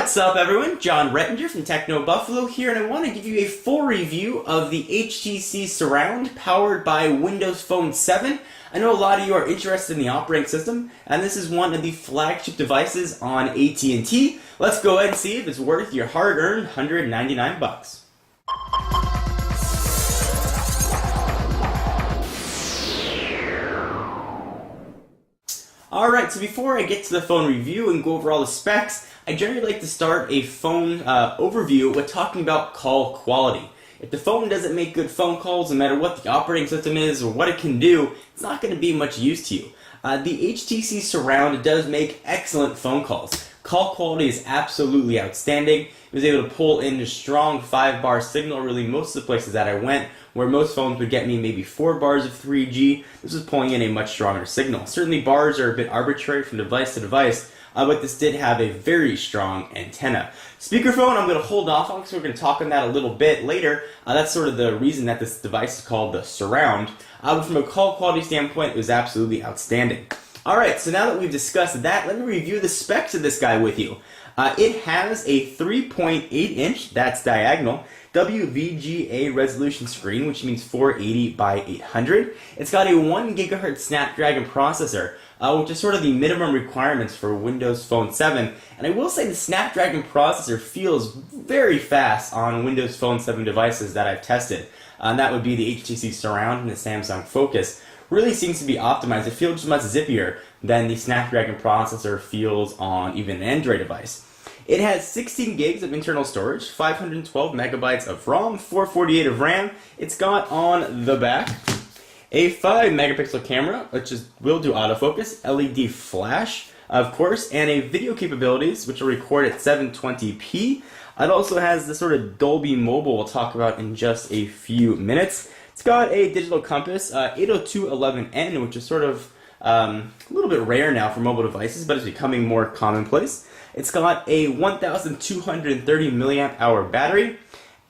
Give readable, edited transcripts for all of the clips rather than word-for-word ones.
What's up everyone, John Rettinger from Techno Buffalo here, and I want to give you a full review of the HTC Surround powered by Windows Phone 7. I know a lot of you are interested in the operating system, and this is one of the flagship devices on AT&T. Let's go ahead and see if it's worth your hard-earned $199. Alright, so before I get to the phone review and go over all the specs, I generally like to start a phone overview with talking about call quality. If the phone doesn't make good phone calls, no matter what the operating system is or what it can do, it's not going to be much use to you. The HTC Surround does make excellent phone calls. Call quality is absolutely outstanding. It was able to pull in a strong 5-bar signal really most of the places that I went, where most phones would get me maybe 4 bars of 3G. This was pulling in a much stronger signal. Certainly bars are a bit arbitrary from device to device, but this did have a very strong antenna. Speakerphone, I'm going to hold off on because we're going to talk on that a little bit later. That's sort of the reason that this device is called the Surround. But from a call quality standpoint, it was absolutely outstanding. Alright, so now that we've discussed that, let me review the specs of this guy with you. It has a 3.8-inch, that's diagonal, WVGA resolution screen, which means 480 by 800. It's got a 1 GHz Snapdragon processor, which is sort of the minimum requirements for Windows Phone 7. And I will say the Snapdragon processor feels very fast on Windows Phone 7 devices that I've tested. And that would be the HTC Surround and the Samsung Focus. Really seems to be optimized. It feels much zippier than the Snapdragon processor feels on even an Android device. It has 16 gigs of internal storage, 512 megabytes of ROM, 448 of RAM. It's got on the back a 5 megapixel camera, which will do autofocus, LED flash, of course, and a video capabilities, which will record at 720p. It also has the sort of Dolby Mobile we'll talk about in just a few minutes. It's got a digital compass, 802.11n, which is sort of a little bit rare now for mobile devices, but it's becoming more commonplace. It's got a 1,230 milliamp hour battery,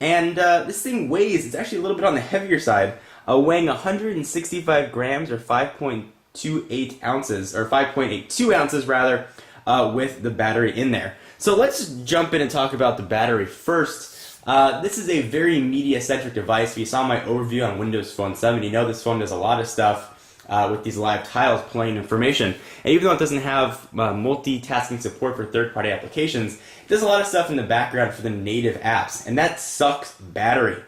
and this thing weighs, it's actually a little bit on the heavier side, weighing 165 grams or 5.28 ounces, or 5.82 ounces rather, with the battery in there. So let's jump in and talk about the battery first. This is a very media-centric device. If you saw my overview on Windows Phone 7, you know this phone does a lot of stuff with these live tiles playing information. And even though it doesn't have multitasking support for third-party applications, it does a lot of stuff in the background for the native apps, and that sucks battery.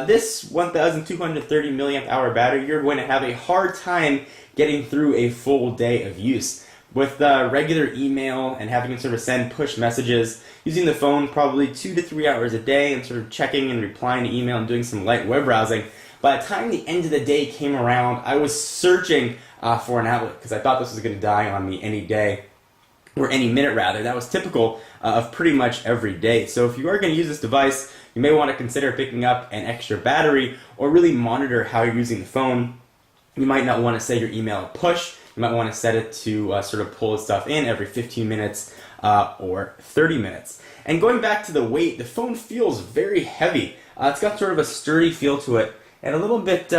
This 1,230 milliamp hour battery, you're going to have a hard time getting through a full day of use. With regular email and having to sort of send push messages, using the phone probably 2 to 3 hours a day and sort of checking and replying to email and doing some light web browsing, by the time the end of the day came around, I was searching for an outlet because I thought this was going to die on me any day, or any minute rather. That was typical of pretty much every day. So if you are going to use this device, you may want to consider picking up an extra battery or really monitor how you're using the phone. You might not want to set your email push. You might want to set it to sort of pull stuff in every 15 minutes or 30 minutes. And going back to the weight, the phone feels very heavy. It's got sort of a sturdy feel to it and a little bit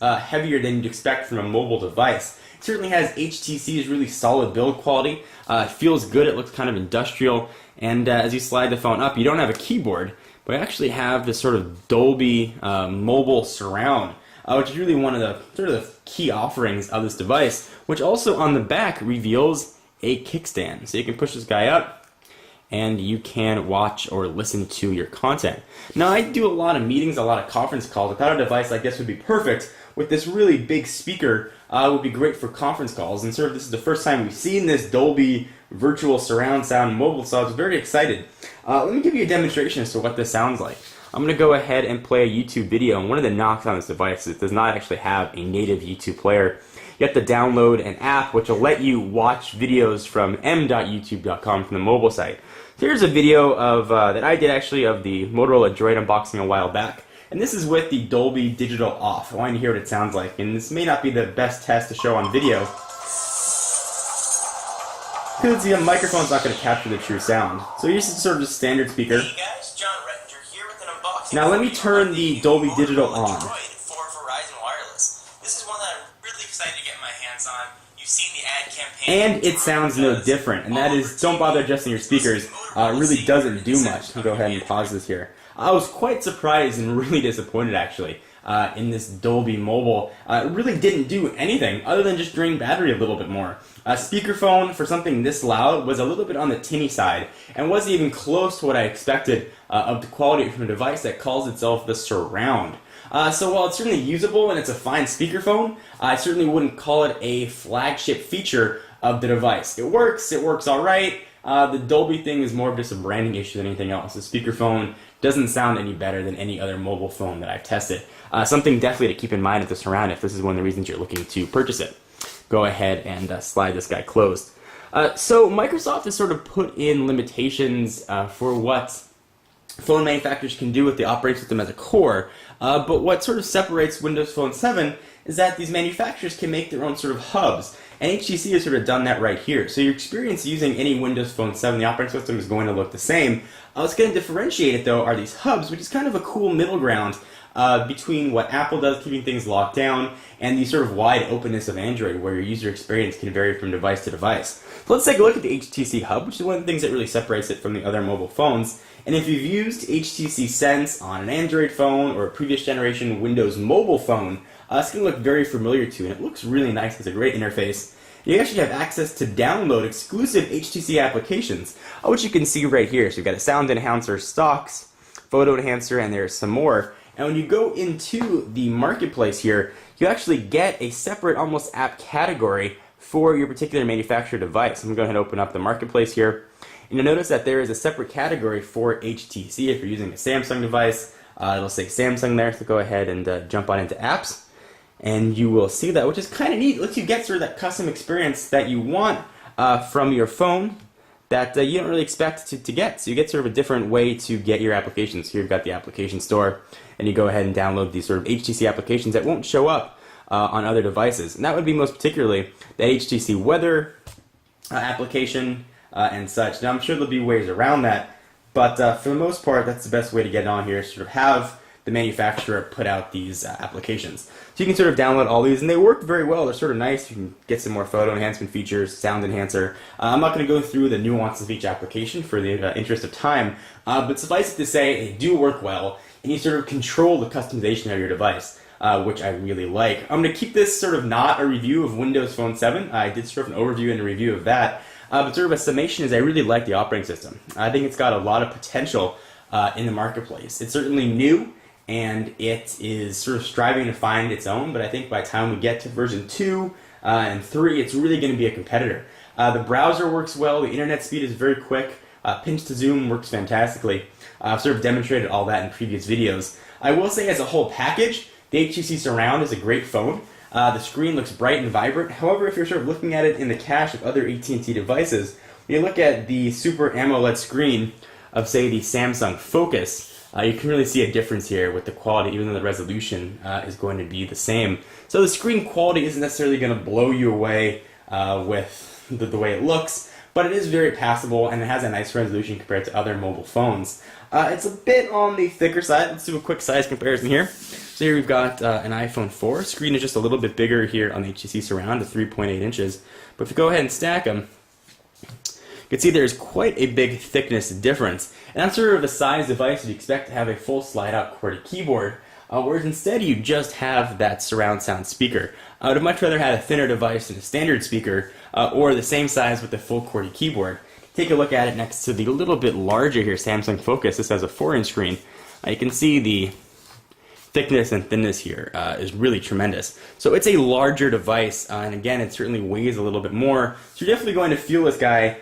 heavier than you'd expect from a mobile device. It certainly has HTC's really solid build quality. It feels good. It looks kind of industrial. And as you slide the phone up, you don't have a keyboard, but you actually have this sort of Dolby mobile surround. Which is really one of the sort of the key offerings of this device, which also on the back reveals a kickstand. So you can push this guy up and you can watch or listen to your content. Now I do a lot of meetings, a lot of conference calls. I thought a device like this would be perfect with this really big speaker. Would be great for conference calls, and sort of this is the first time we've seen this Dolby virtual surround sound mobile, so I was very excited. Let me give you a demonstration as to what this sounds like. I'm going to go ahead and play a YouTube video, and one of the knocks on this device is it does not actually have a native YouTube player. You have to download an app which will let you watch videos from m.youtube.com from the mobile site. So here's a video of that I did actually of the Motorola Droid unboxing a while back, and this is with the Dolby Digital off. I want you to hear what it sounds like, and this may not be the best test to show on video because the microphone's not going to capture the true sound. So here's sort of a standard speaker. Hey guys, John Rettinger here with an unboxing. Now let me turn the Dolby Digital on. For Verizon Wireless. This is one that I'm really excited to get my hands on. You've seen the ad campaign and it sounds no different, and that is, don't bother adjusting your speakers. It really doesn't do much. I'll go ahead and pause this here. I was quite surprised and really disappointed, actually, in this Dolby Mobile. It really didn't do anything other than just drain battery a little bit more. Speakerphone for something this loud was a little bit on the tinny side and wasn't even close to what I expected of the quality from a device that calls itself the Surround. So while it's certainly usable and it's a fine speakerphone, I certainly wouldn't call it a flagship feature of the device. It works alright. The Dolby thing is more of just a branding issue than anything else. The speakerphone doesn't sound any better than any other mobile phone that I've tested. Something definitely to keep in mind with the Surround if this is one of the reasons you're looking to purchase it. Go ahead and slide this guy closed. So Microsoft has sort of put in limitations for what phone manufacturers can do with the operating system as a core, but what sort of separates Windows Phone 7 is that these manufacturers can make their own sort of hubs, and HTC has sort of done that right here. So your experience using any Windows Phone 7, the operating system is going to look the same. What's going to differentiate it, though, are these hubs, which is kind of a cool middle ground between what Apple does, keeping things locked down, and the sort of wide openness of Android, where your user experience can vary from device to device. So let's take a look at the HTC Hub, which is one of the things that really separates it from the other mobile phones. And if you've used HTC Sense on an Android phone or a previous generation Windows mobile phone, it's going to look very familiar to you, and it looks really nice. It's a great interface. You actually have access to download exclusive HTC applications, which you can see right here. So you've got a sound enhancer, stocks, photo enhancer, and there's some more. And when you go into the marketplace here, you actually get a separate almost app category for your particular manufacturer device. I'm going to go ahead and open up the marketplace here. And you'll notice that there is a separate category for HTC. If you're using a Samsung device, it'll say Samsung there. So go ahead and jump on into apps. And you will see that, which is kind of neat. It lets you get sort of that custom experience that you want from your phone that you don't really expect to get. So you get sort of a different way to get your applications. Here you've got the application store, and you go ahead and download these sort of HTC applications that won't show up on other devices. And that would be most particularly the HTC weather application and such. Now I'm sure there'll be ways around that, but for the most part, that's the best way to get on here, sort of have the manufacturer put out these applications. So you can sort of download all these, and they work very well. They're sort of nice. You can get some more photo enhancement features, sound enhancer. I'm not going to go through the nuances of each application for the interest of time, but suffice it to say, they do work well, and you sort of control the customization of your device, which I really like. I'm going to keep this sort of not a review of Windows Phone 7. I did sort of an overview and a review of that, but sort of a summation is I really like the operating system. I think it's got a lot of potential in the marketplace. It's certainly new, and it is sort of striving to find its own, but I think by the time we get to version 2 and 3, it's really going to be a competitor. The browser works well, the internet speed is very quick, pinch to zoom works fantastically. I've sort of demonstrated all that in previous videos. I will say as a whole package, the HTC Surround is a great phone. The screen looks bright and vibrant. However, if you're sort of looking at it in the cache of other AT&T devices, when you look at the Super AMOLED screen of, say, the Samsung Focus, you can really see a difference here with the quality, even though the resolution is going to be the same. So the screen quality isn't necessarily going to blow you away with the way it looks, but it is very passable, and it has a nice resolution compared to other mobile phones. It's a bit on the thicker side. Let's do a quick size comparison here. So here we've got an iPhone 4. Screen is just a little bit bigger here on the HTC Surround at 3.8 inches. But if you go ahead and stack them, you can see there's quite a big thickness difference. And that's sort of a size device you'd expect to have a full slide-out QWERTY keyboard, whereas instead you just have that surround sound speaker. I would have much rather had a thinner device and a standard speaker, or the same size with a full QWERTY keyboard. Take a look at it next to the little bit larger here Samsung Focus. This has a 4-inch screen. You can see the thickness and thinness here is really tremendous. So it's a larger device, and again, it certainly weighs a little bit more. So you're definitely going to feel this guy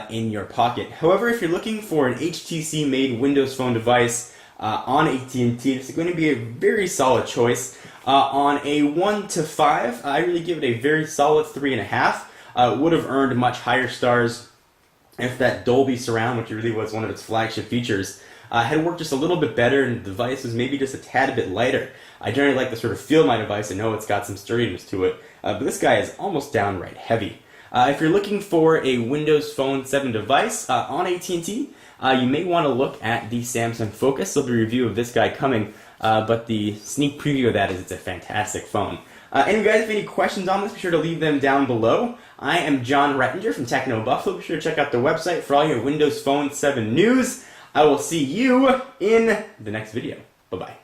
in your pocket. However, if you're looking for an HTC-made Windows Phone device on AT&T, it's going to be a very solid choice. On a 1 to 5, I really give it a very solid 3.5. Would have earned much higher stars if that Dolby Surround, which really was one of its flagship features, had worked just a little bit better and the device was maybe just a tad bit lighter. I generally like to sort of feel my device and know it's got some sturdiness to it, but this guy is almost downright heavy. If you're looking for a Windows Phone 7 device on AT&T, you may want to look at the Samsung Focus. There'll be a review of this guy coming, but the sneak preview of that is it's a fantastic phone. Anyway, guys, if you have any questions on this, be sure to leave them down below. I am John Rettinger from Techno Buffalo. Be sure to check out their website for all your Windows Phone 7 news. I will see you in the next video. Bye-bye.